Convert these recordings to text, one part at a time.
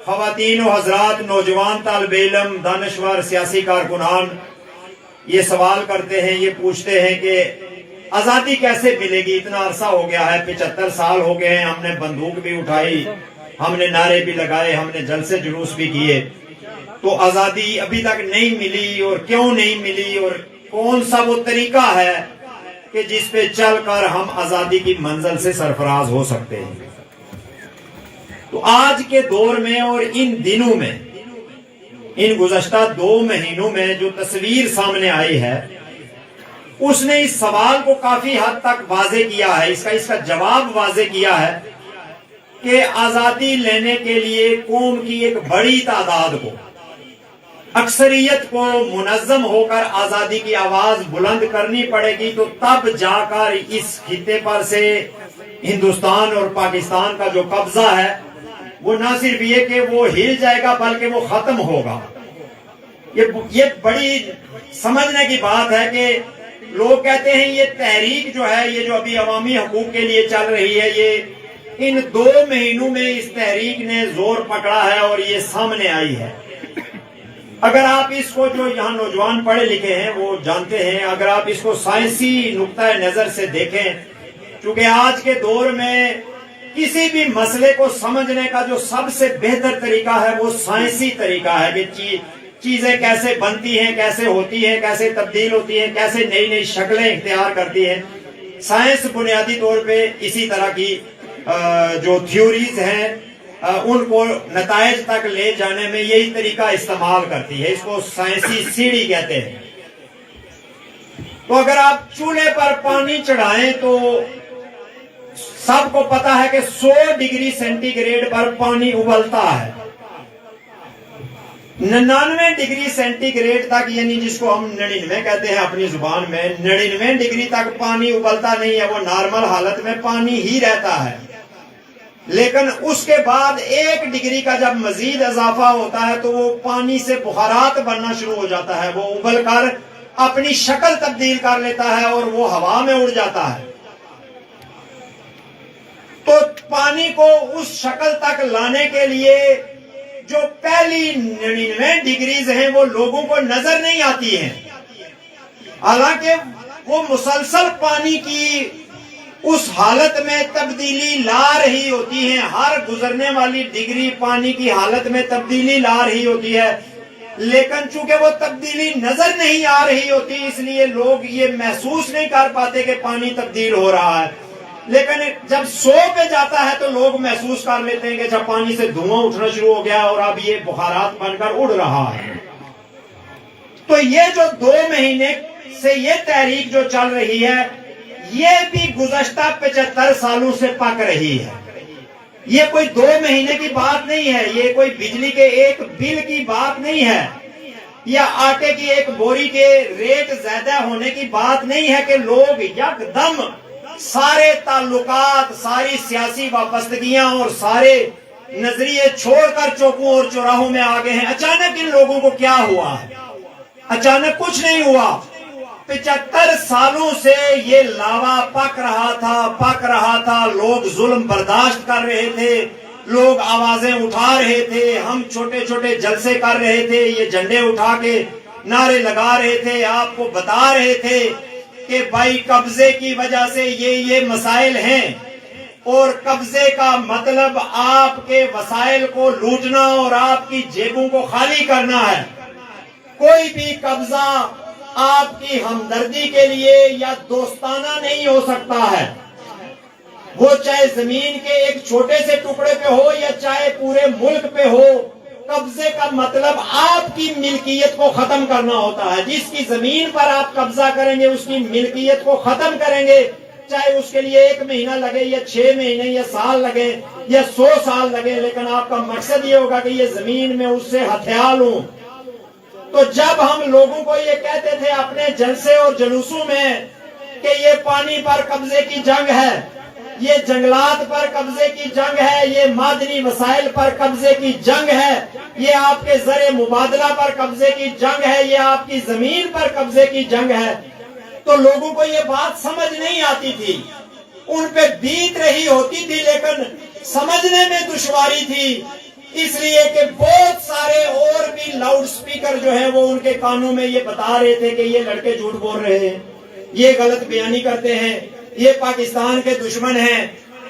خواتین و حضرات، نوجوان طالب علم، دانشور، سیاسی کارکنان یہ سوال کرتے ہیں، یہ پوچھتے ہیں کہ آزادی کیسے ملے گی؟ اتنا عرصہ ہو گیا ہے، 75 سال ہو گئے ہیں، ہم نے بندوق بھی اٹھائی، ہم نے نعرے بھی لگائے، ہم نے جلسے جلوس بھی کیے، تو آزادی ابھی تک نہیں ملی، اور کیوں نہیں ملی، اور کون سا وہ طریقہ ہے کہ جس پہ چل کر ہم آزادی کی منزل سے سرفراز ہو سکتے ہیں؟ تو آج کے دور میں اور ان دنوں میں، ان گزشتہ 2 مہینوں میں جو تصویر سامنے آئی ہے، اس نے اس سوال کو کافی حد تک واضح کیا ہے، اس کا جواب واضح کیا ہے کہ آزادی لینے کے لیے قوم کی ایک بڑی تعداد کو، اکثریت کو منظم ہو کر آزادی کی آواز بلند کرنی پڑے گی، تو تب جا کر اس خطے پر سے ہندوستان اور پاکستان کا جو قبضہ ہے وہ نہ صرف یہ کہ وہ ہل جائے گا بلکہ وہ ختم ہوگا۔ یہ بڑی سمجھنے کی بات ہے کہ لوگ کہتے ہیں یہ تحریک جو ہے، یہ جو ابھی عوامی حقوق کے لیے چل رہی ہے، یہ ان 2 مہینوں میں اس تحریک نے زور پکڑا ہے اور یہ سامنے آئی ہے۔ اگر آپ اس کو، جو یہاں نوجوان پڑھے لکھے ہیں وہ جانتے ہیں، اگر آپ اس کو سائنسی نقطہ نظر سے دیکھیں، چونکہ آج کے دور میں کسی بھی مسئلے کو سمجھنے کا جو سب سے بہتر طریقہ ہے وہ سائنسی طریقہ ہے کہ چیزیں کیسے بنتی ہیں، کیسے ہوتی ہیں، کیسے تبدیل ہوتی ہیں، کیسے نئی نئی شکلیں اختیار کرتی ہیں۔ سائنس بنیادی طور پہ اسی طرح کی جو تھیوریز ہیں ان کو نتائج تک لے جانے میں یہی طریقہ استعمال کرتی ہے، اس کو سائنسی سیڑھی کہتے ہیں۔ تو اگر آپ چولہے پر پانی چڑھائیں تو سب کو پتا ہے کہ 100 ڈگری سینٹی گریڈ پر پانی ابلتا ہے، 99 ڈگری سینٹی گریڈ تک، یعنی جس کو ہم 99 کہتے ہیں اپنی زبان میں، 99 ڈگری تک پانی ابلتا نہیں ہے، وہ نارمل حالت میں پانی ہی رہتا ہے۔ لیکن اس کے بعد 1 ڈگری کا جب مزید اضافہ ہوتا ہے تو وہ پانی سے بخارات بننا شروع ہو جاتا ہے، وہ ابل کر اپنی شکل تبدیل کر لیتا ہے اور وہ ہوا میں اڑ جاتا ہے۔ تو پانی کو اس شکل تک لانے کے لیے جو پہلی 99 ڈگریز ہیں وہ لوگوں کو نظر نہیں آتی ہیں، حالانکہ وہ مسلسل پانی کی اس حالت میں تبدیلی لا رہی ہوتی ہیں، ہر گزرنے والی ڈگری پانی کی حالت میں تبدیلی لا رہی ہوتی ہے، لیکن چونکہ وہ تبدیلی نظر نہیں آ رہی ہوتی اس لیے لوگ یہ محسوس نہیں کر پاتے کہ پانی تبدیل ہو رہا ہے۔ لیکن جب 100 پہ جاتا ہے تو لوگ محسوس کر لیتے ہیں کہ جب پانی سے دھواں اٹھنا شروع ہو گیا اور اب یہ بخارات بن کر اڑ رہا ہے۔ تو یہ جو 2 مہینے سے یہ تحریک جو چل رہی ہے یہ بھی گزشتہ 75 سالوں سے پک رہی ہے، یہ کوئی 2 مہینے کی بات نہیں ہے، یہ کوئی بجلی کے ایک بل کی بات نہیں ہے، یا آٹے کی ایک بوری کے ریٹ زیادہ ہونے کی بات نہیں ہے کہ لوگ یکدم سارے تعلقات، ساری سیاسی وابستگیاں اور سارے نظریے چھوڑ کر چوکوں اور چوراہوں میں آگے ہیں۔ اچانک ان لوگوں کو کیا ہوا ہے؟ اچانک کچھ نہیں ہوا، 75 سالوں سے یہ لاوا پک رہا تھا، لوگ ظلم برداشت کر رہے تھے، لوگ آوازیں اٹھا رہے تھے، ہم چھوٹے چھوٹے جلسے کر رہے تھے، یہ جھنڈے اٹھا کے نعرے لگا رہے تھے، آپ کو بتا رہے تھے کہ بھائی قبضے کی وجہ سے یہ مسائل ہیں، اور قبضے کا مطلب آپ کے وسائل کو لوٹنا اور آپ کی جیبوں کو خالی کرنا ہے۔ کوئی بھی قبضہ آپ کی ہمدردی کے لیے یا دوستانہ نہیں ہو سکتا ہے، وہ چاہے زمین کے ایک چھوٹے سے ٹکڑے پہ ہو یا چاہے پورے ملک پہ ہو۔ قبضے کا مطلب آپ کی ملکیت کو ختم کرنا ہوتا ہے، جس کی زمین پر آپ قبضہ کریں گے اس کی ملکیت کو ختم کریں گے، چاہے اس کے لیے 1 مہینہ لگے یا 6 مہینے یا سال لگے یا 100 سال لگے، لیکن آپ کا مقصد یہ ہوگا کہ یہ زمین میں اس سے ہتھیار لوں۔ تو جب ہم لوگوں کو یہ کہتے تھے اپنے جلسے اور جلوسوں میں کہ یہ پانی پر قبضے کی جنگ ہے، یہ جنگلات پر قبضے کی جنگ ہے، یہ معدنی وسائل پر قبضے کی جنگ ہے، یہ آپ کے زر مبادلہ پر قبضے کی جنگ ہے، یہ آپ کی زمین پر قبضے کی جنگ ہے، تو لوگوں کو یہ بات سمجھ نہیں آتی تھی، ان پہ بیت رہی ہوتی تھی لیکن سمجھنے میں دشواری تھی۔ اس لیے کہ بہت سارے اور بھی لاؤڈ سپیکر جو ہیں وہ ان کے کانوں میں یہ بتا رہے تھے کہ یہ لڑکے جھوٹ بول رہے ہیں، یہ غلط بیانی کرتے ہیں، یہ پاکستان کے دشمن ہیں،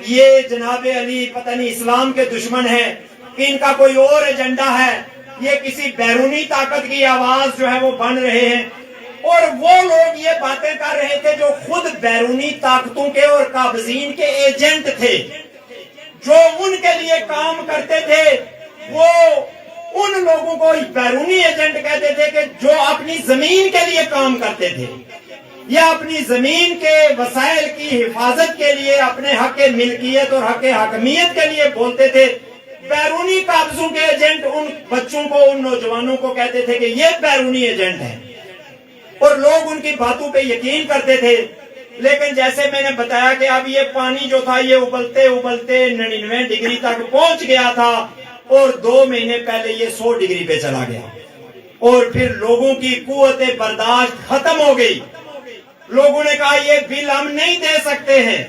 یہ جناب علی پتہ نہیں اسلام کے دشمن ہیں، ان کا کوئی اور ایجنڈا ہے، یہ کسی بیرونی طاقت کی آواز جو ہے وہ بن رہے ہیں۔ اور وہ لوگ یہ باتیں کر رہے تھے جو خود بیرونی طاقتوں کے اور قابضین کے ایجنٹ تھے، جو ان کے لیے کام کرتے تھے، وہ ان لوگوں کو بیرونی ایجنٹ کہتے تھے کہ جو اپنی زمین کے لیے کام کرتے تھے یا اپنی زمین کے وسائل کی حفاظت کے لیے اپنے حق ملکیت اور حق حاکمیت کے لیے بولتے تھے۔ بیرونی قابضوں کے ایجنٹ ان بچوں کو، ان نوجوانوں کو کہتے تھے کہ یہ بیرونی ایجنٹ ہیں، اور لوگ ان کی باتوں پہ یقین کرتے تھے۔ لیکن جیسے میں نے بتایا کہ اب یہ پانی جو تھا یہ ابلتے ابلتے 99 ڈگری تک پہنچ گیا تھا، اور 2 مہینے پہلے یہ 100 ڈگری پہ چلا گیا، اور پھر لوگوں کی قوت برداشت ختم ہو گئی۔ لوگوں نے کہا یہ بل ہم نہیں دے سکتے ہیں،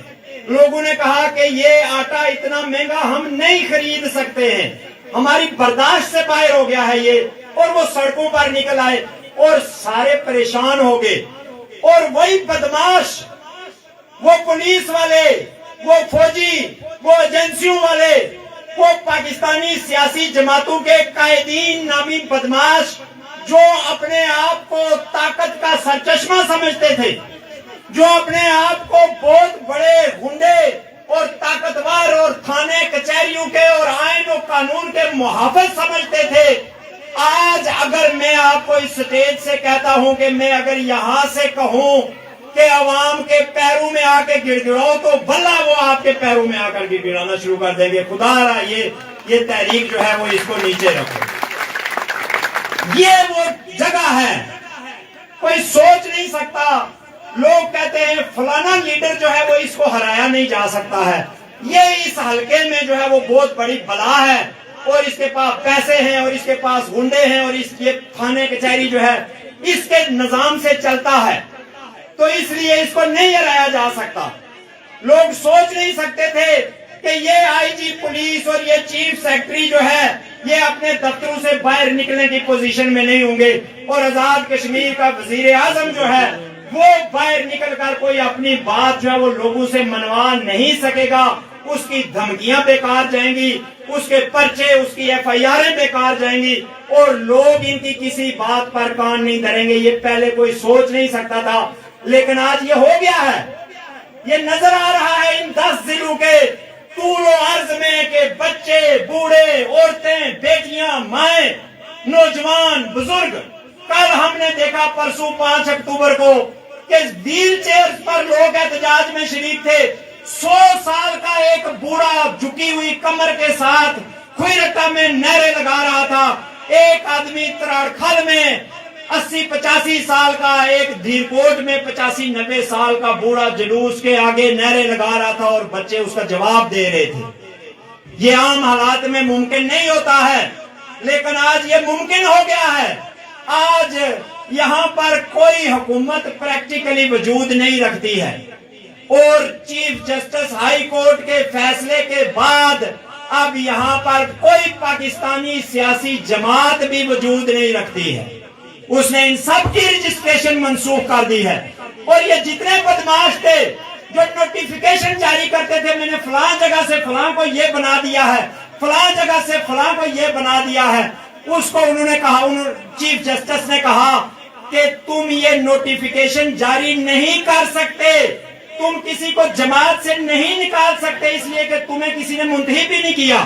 لوگوں نے کہا کہ یہ آٹا اتنا مہنگا ہم نہیں خرید سکتے ہیں، ہماری برداشت سے باہر ہو گیا ہے یہ، اور وہ سڑکوں پر نکل آئے اور سارے پریشان ہو گئے۔ اور وہی بدماش، وہ پولیس والے، وہ فوجی، وہ ایجنسیوں والے، وہ پاکستانی سیاسی جماعتوں کے قائدین نامی بدماش جو اپنے آپ کو طاقت کا سرچشمہ سمجھتے تھے، جو اپنے آپ کو بہت بڑے گنڈے اور طاقتور اور تھانے کچہریوں کے اور آئین و قانون کے محافظ سمجھتے تھے، آج اگر میں آپ کو اس سٹیج سے کہتا ہوں کہ میں اگر یہاں سے کہوں کہ عوام کے پیروں میں آ کے گڑ گڑاؤ تو بھلا وہ آپ کے پیروں میں آ کر گڑ گڑانا شروع کر دیں گے۔ خدا را یہ تحریک جو ہے وہ اس کو نیچے رکھو۔ یہ وہ جگہ ہے، کوئی سوچ نہیں سکتا۔ لوگ کہتے ہیں فلانا لیڈر جو ہے وہ اس کو ہرایا نہیں جا سکتا ہے، یہ اس حلقے میں جو ہے وہ بہت بڑی بلا ہے، اور اس کے پاس پیسے ہیں اور اس کے پاس گنڈے ہیں، اور اس کے تھانے کچہری جو ہے اس کے نظام سے چلتا ہے، تو اس لیے اس کو نہیں ہرایا جا سکتا۔ لوگ سوچ نہیں سکتے تھے کہ یہ آئی جی پولیس اور یہ چیف سیکرٹری جو ہے یہ اپنے دفتروں سے باہر نکلنے کی پوزیشن میں نہیں ہوں گے، اور آزاد کشمیر کا وزیر اعظم جو ہے وہ باہر نکل کر کوئی اپنی بات جو ہے وہ لوگوں سے منوا نہیں سکے گا۔ اس کی دھمکیاں بیکار جائیں گی، اس کے پرچے، اس کی ایف آئی آریں بیکار جائیں گی، اور لوگ ان کی کسی بات پر کان نہیں دھریں گے۔ یہ پہلے کوئی سوچ نہیں سکتا تھا، لیکن آج یہ ہو گیا ہے۔ یہ نظر آ رہا ہے ان 10 ضلعوں کے طول و عرض میں کہ بچے، بوڑھے، عورتیں، بیٹیاں، مائیں، نوجوان، بزرگ، کل ہم نے دیکھا پرسوں 5 اکتوبر کو کہ ویل چیئر پر لوگ احتجاج میں شریک تھے۔ 100 سال کا ایک بوڑھا جھکی ہوئی کمر کے ساتھ کھوئی رٹا میں نعرے لگا رہا تھا، ایک آدمی تراڑکھل میں 80-85 سال کا، ایک دھیرکوٹ میں 85-90 سال کا بوڑھا جلوس کے آگے نعرے لگا رہا تھا، اور بچے اس کا جواب دے رہے تھے۔ یہ عام حالات میں ممکن نہیں ہوتا ہے، لیکن آج یہ ممکن ہو گیا ہے۔ آج یہاں پر کوئی حکومت پریکٹیکلی وجود نہیں رکھتی ہے، اور چیف جسٹس ہائی کورٹ کے فیصلے کے بعد اب یہاں پر کوئی پاکستانی سیاسی جماعت بھی وجود نہیں رکھتی ہے۔ اس نے ان سب کی رجسٹریشن منسوخ کر دی ہے، اور یہ جتنے بدماش تھے جو نوٹیفیکیشن جاری کرتے تھے، میں نے فلاں جگہ سے فلاں کو یہ بنا دیا ہے، فلاں جگہ سے فلاں کو یہ بنا دیا ہے، اس کو انہوں نے کہا، چیف جسٹس نے کہا کہ تم یہ نوٹیفیکیشن جاری نہیں کر سکتے، تم کسی کو جماعت سے نہیں نکال سکتے، اس لیے کہ تمہیں کسی نے منتخب بھی نہیں کیا،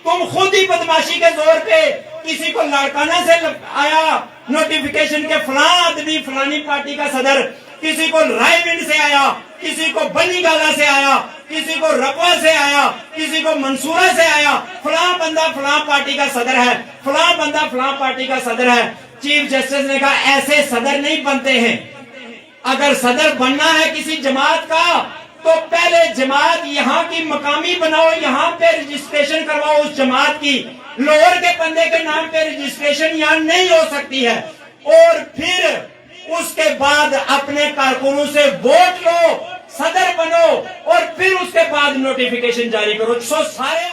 تم خود ہی بدماشی کے زور پہ کسی کو لاڑکانہ سے آیا نوٹیفیکیشن کے فلاں آدمی فلانی پارٹی کا صدر، کسی کو رائے ونڈ سے آیا، کسی کو بنی گالا سے آیا، کسی کو رپوا سے آیا، کسی کو منصورہ سے آیا، فلاں بندہ فلاں پارٹی کا صدر ہے، فلاں بندہ فلاں پارٹی کا صدر ہے۔ چیف جسٹس نے کہا ایسے صدر نہیں بنتے ہیں، اگر صدر بننا ہے کسی جماعت کا تو پہلے جماعت یہاں کی مقامی بناؤ، یہاں پہ رجسٹریشن کرواؤ اس جماعت کی، لاہور کے بندے کے نام پہ رجسٹریشن یہاں نہیں ہو سکتی ہے، اور پھر اس کے بعد اپنے کارکنوں سے ووٹ لو، صدر بنو، اور پھر اس کے بعد نوٹیفیکیشن جاری کرو۔ سارے